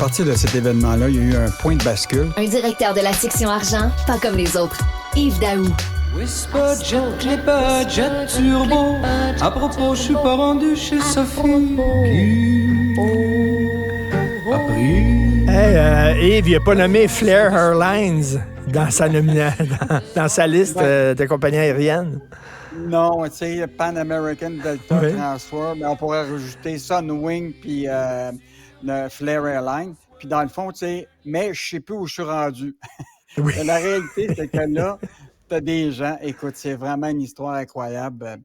partir de cet événement-là, il y a eu un point de bascule. Un directeur de la section argent, pas comme les autres. Yves Daou. Whisperjet, les budgets turbo. À propos, je suis pas rendu chez Sophie qui a pris. Hey, Yves, il n'a pas nommé Flair Airlines dans dans sa liste de compagnies aériennes. Non, tu sais, Pan American, Delta, Oui. Transfer, mais on pourrait rajouter Sunwing puis le Flair Airlines. Puis dans le fond, tu sais, mais je sais plus où je suis rendu. Oui. La réalité, c'est que là, tu as des gens, écoute, c'est vraiment une histoire incroyable.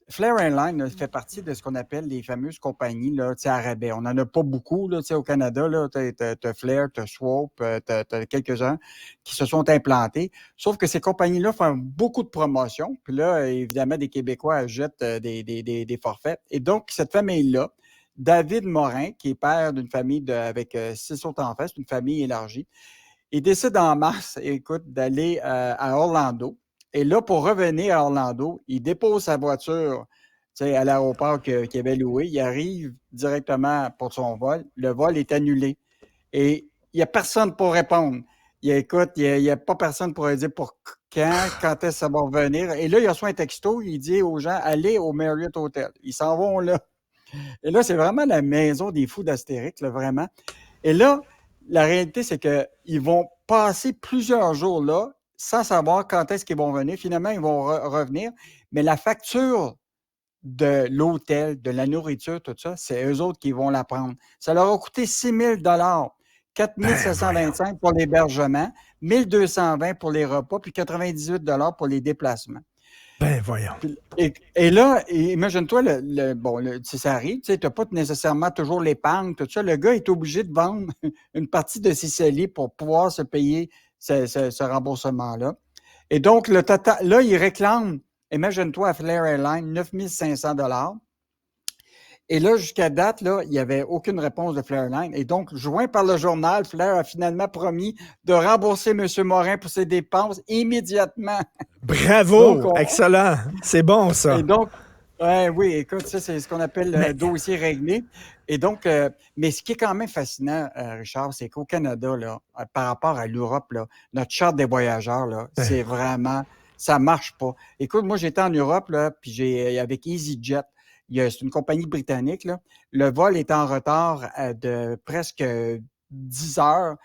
Flair Airlines là, fait partie de ce qu'on appelle les fameuses compagnies là, à rabais. On n'en a pas beaucoup là, au Canada. Tu as Flair, tu as Swope, tu as quelques-uns qui se sont implantés. Sauf que ces compagnies-là font beaucoup de promotions. Puis là, évidemment, des Québécois achètent des forfaits. Et donc, cette famille-là, David Morin, qui est père d'une famille avec 6 autres enfants, c'est une famille élargie, il décide en mars, écoute, d'aller à Orlando. Et là, pour revenir à Orlando, il dépose sa voiture à l'aéroport qu'il avait loué. Il arrive directement pour son vol. Le vol est annulé. Et il n'y a personne pour répondre. Écoute, il n'y a pas personne pour dire pour quand est-ce que ça va revenir. Et là, il reçoit un texto. Il dit aux gens, allez au Marriott Hotel. Ils s'en vont là. Et là, c'est vraiment la maison des fous d'Astérix, là, vraiment. Et là, la réalité, c'est qu'ils vont passer plusieurs jours là sans savoir quand est-ce qu'ils vont venir. Finalement, ils vont revenir. Mais la facture de l'hôtel, de la nourriture, tout ça, c'est eux autres qui vont la prendre. Ça leur a coûté 6 000 4 725 pour l'hébergement, 1 220 pour les repas, puis 98 pour les déplacements. Ben, voyons. Et là, imagine-toi, si ça arrive, tu n'as pas nécessairement toujours l'épargne, tout ça. Le gars est obligé de vendre une partie de ses CELI pour pouvoir se payer ce remboursement-là. Et donc, le total, là, il réclame, imagine-toi, à Flair Airlines, 9 500 $. Et là, jusqu'à date, là, il n'y avait aucune réponse de Flair Airlines. Et donc, joint par le journal, Flair a finalement promis de rembourser M. Morin pour ses dépenses immédiatement. Bravo! Donc, excellent! C'est bon, ça. Et donc, oui, écoute, ça, c'est ce qu'on appelle le dossier réglé. Et donc, mais ce qui est quand même fascinant, Richard, c'est qu'au Canada, là, par rapport à l'Europe, là, notre charte des voyageurs, là, c'est vraiment, ça marche pas. Écoute, moi, j'étais en Europe, là, puis avec EasyJet. C'est une compagnie britannique. Là. Le vol est en retard de presque 10 heures.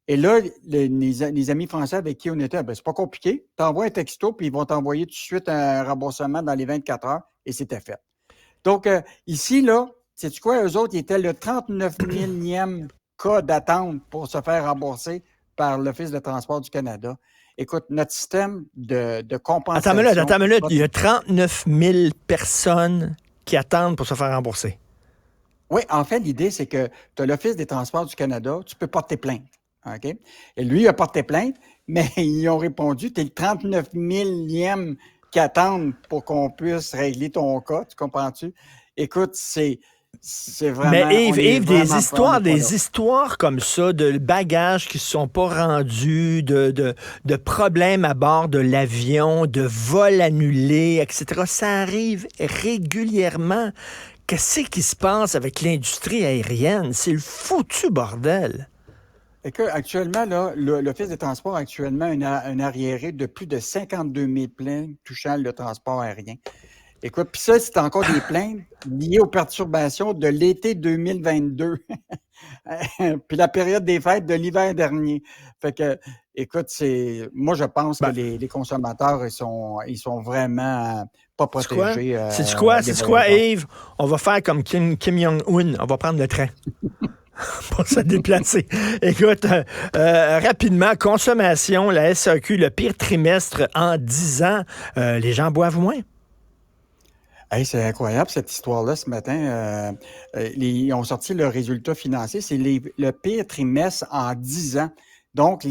Et là, les amis français avec qui on était, c'est pas compliqué. Tu envoies un texto, puis ils vont t'envoyer tout de suite un remboursement dans les 24 heures, et c'était fait. Donc, ici, là, sais-tu quoi? Eux autres, ils étaient le 39 000e cas d'attente pour se faire rembourser par l'Office de transport du Canada. Écoute, notre système de compensation... Attends une minute. Il y a 39 000 personnes qui attendent pour se faire rembourser. Oui, en fait, l'idée, c'est que tu as l'Office des transports du Canada, tu peux porter plainte. OK? Et lui, il a porté plainte, mais ils ont répondu, tu es le 39 000e qui attendent pour qu'on puisse régler ton cas, tu comprends-tu? Écoute, c'est vraiment... Mais Yves, des histoires comme ça, de bagages qui ne sont pas rendus, de problèmes à bord de l'avion, de vols annulés, etc., ça arrive régulièrement. Qu'est-ce qui se passe avec l'industrie aérienne? C'est le foutu bordel. Écoute, actuellement, là, l'Office des transports a actuellement un arriéré de plus de 52 000 plaintes touchant le transport aérien. Écoute, puis ça, c'est encore des plaintes liées aux perturbations de l'été 2022, puis la période des fêtes de l'hiver dernier. Fait que, écoute, moi, je pense que les consommateurs, ils sont vraiment pas protégés. C'est quoi, Yves? On va faire comme Kim Jong-un, on va prendre le train. Pour se déplacer. Écoute, rapidement, consommation, la SAQ, le pire trimestre en 10 ans, les gens boivent moins. Hey, c'est incroyable cette histoire-là ce matin. Ils ont sorti le résultat financier. C'est le pire trimestre en 10 ans. Donc, tout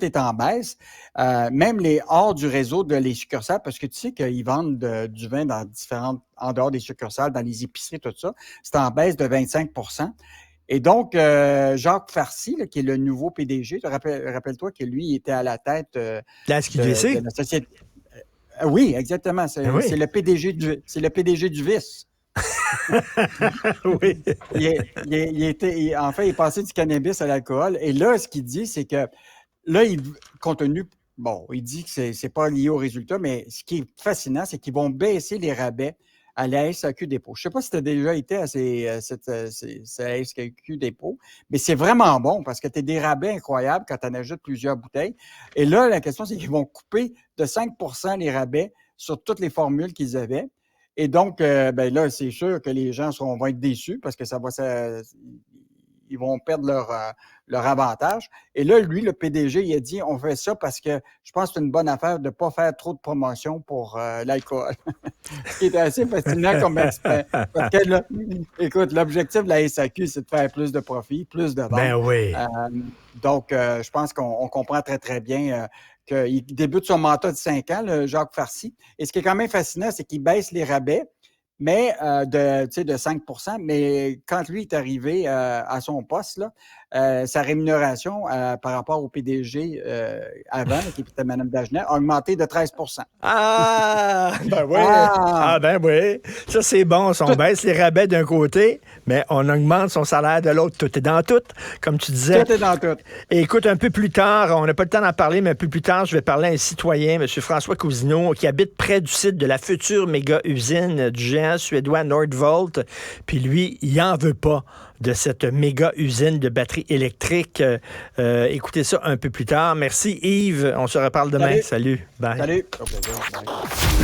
est en baisse. Même hors du réseau de les succursales, parce que tu sais qu'ils vendent du vin en dehors des succursales, dans les épiceries, tout ça. C'est en baisse de 25 %. Et donc, Jacques Farcy, là, qui est le nouveau PDG, rappelle-toi que lui, il était à la tête de la société. Oui, exactement. C'est le PDG du VIS. Oui. En fait, il est passé du cannabis à l'alcool. Et là, ce qu'il dit, c'est que là, compte tenu, bon, il dit que c'est pas lié au résultat, mais ce qui est fascinant, c'est qu'ils vont baisser les rabais à la SAQ Dépôt. Je ne sais pas si tu as déjà été à cette SAQ Dépôt, mais c'est vraiment bon parce que tu as des rabais incroyables quand tu en ajoutes plusieurs bouteilles. Et là, la question, c'est qu'ils vont couper de 5 % les rabais sur toutes les formules qu'ils avaient. Et donc, ben là, c'est sûr que les gens vont être déçus parce que ils vont perdre leur avantage. Et là, lui, le PDG, il a dit, on fait ça parce que je pense que c'est une bonne affaire de ne pas faire trop de promotion pour l'alcool. Ce qui est assez fascinant comme aspect. Parce que là, écoute, l'objectif de la SAQ, c'est de faire plus de profit, plus de ventes. Ben oui. Donc, je pense qu'on comprend très, très bien qu'il débute son mandat de 5 ans, le Jacques Farcy. Et ce qui est quand même fascinant, c'est qu'il baisse les rabais, mais de 5 %. Mais quand lui est arrivé à son poste, là, sa rémunération par rapport au PDG avant, qui était Mme Dagenet, a augmenté de 13 %. Ah! Ben oui! Ah ben oui! Ça, c'est bon. On baisse les rabais d'un côté, mais on augmente son salaire de l'autre. Tout est dans tout, comme tu disais. Tout est dans tout. Et écoute, un peu plus tard, on n'a pas le temps d'en parler, mais un peu plus tard, je vais parler à un citoyen, M. François Cousineau, qui habite près du site de la future méga-usine du géant suédois Nordvolt. Puis lui, il n'en veut pas de cette méga-usine de batteries électriques. Écoutez ça un peu plus tard. Merci Yves. On se reparle demain. Salut. Bye. Salut.